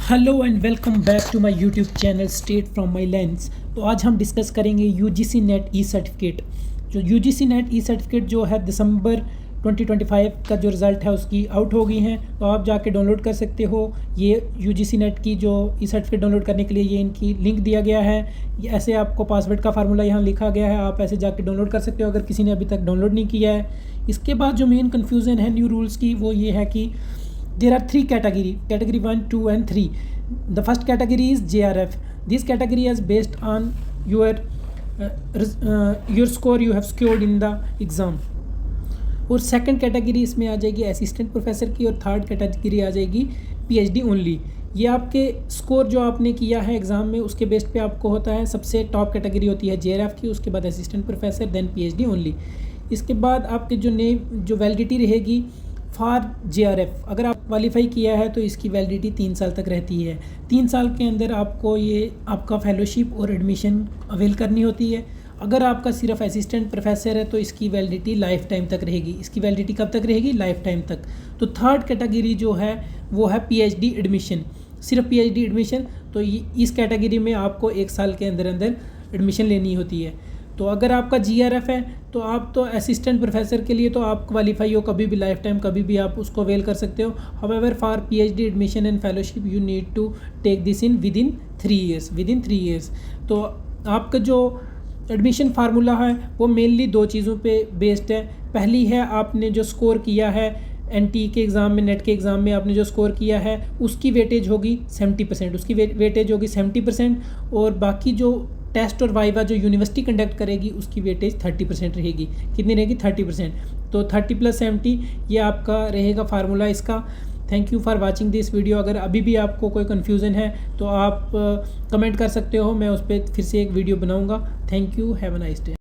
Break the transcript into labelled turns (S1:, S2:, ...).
S1: Hello and welcome back to my YouTube channel state from my lens. तो आज हम discuss करेंगे UGC NET e certificate. जो UGC NET e certificate जो है दिसंबर 2025 का जो रिज़ल्ट है उसकी आउट हो गई हैं, तो आप जाके डाउनलोड कर सकते हो। ये यूजीसी नेट की जो ई सर्टिफिकेट डाउनलोड करने के लिए ये इनकी लिंक दिया गया है। ये ऐसे आपको पासवर्ड का फार्मूला यहाँ लिखा गया है, आप ऐसे जाके डाउनलोड कर सकते हो अगर किसी ने अभी तक डाउनलोड नहीं किया है। इसके बाद जो मेन कन्फ्यूज़न है न्यू रूल्स की वो ये है कि there are three category 1, 2 and 3. The first category is JRF. This category is based on your score you have scored in the exam. और सेकंड कैटेगरी इसमें आ जाएगी असिस्टेंट प्रोफेसर की, और थर्ड कैटेगरी आ जाएगी पीएचडी ओनली। ये आपके score जो आपने किया है एग्ज़ाम में उसके बेस पे आपको होता है। सबसे टॉप कैटेगरी होती है जेआरएफ की, उसके बाद assistant professor, then PhD only. इसके बाद आपके जो वैलिडिटी रहेगी फॉर जेआरएफ, अगर आप क्वालिफाई किया है तो इसकी वैलिडिटी 3 साल तक रहती है। 3 साल के अंदर आपको ये आपका फेलोशिप और एडमिशन अवेल करनी होती है। अगर आपका सिर्फ असिस्टेंट प्रोफेसर है तो इसकी वैलिडिटी लाइफ टाइम तक रहेगी। इसकी वैलिडिटी कब तक रहेगी? लाइफ टाइम तक। तो थर्ड कैटेगरी जो है वो है पीएचडी एडमिशन, सिर्फ पीएचडी एडमिशन। तो इस कैटेगरी में आपको 1 साल के अंदर अंदर एडमिशन लेनी होती है। तो अगर आपका जीआरएफ है तो आप तो असिस्टेंट प्रोफेसर के लिए तो आप क्वालिफाई हो, कभी भी लाइफ टाइम कभी भी आप उसको अवेल कर सकते हो। However for PhD admission and fellowship you need to take this in within 3 years. तो आपका जो एडमिशन फार्मूला है वो मेनली 2 चीज़ों पे बेस्ड है। पहली है आपने जो स्कोर किया है एनटी के एग्ज़ाम में, नेट के एग्ज़ाम में आपने जो स्कोर किया है उसकी वेटेज होगी 70%, उसकी वेटेज होगी 70%। और बाकी जो टेस्ट और वाइवा जो यूनिवर्सिटी कंडक्ट करेगी उसकी वेटेज 30% रहेगी। कितनी रहेगी? 30%। तो 30 + 70 ये आपका रहेगा फार्मूला इसका। Thank you for watching this video. अगर अभी भी आपको कोई कन्फ्यूज़न है तो आप कमेंट कर सकते हो, मैं उस पर फिर से एक वीडियो बनाऊँगा। Thank you, have a nice day.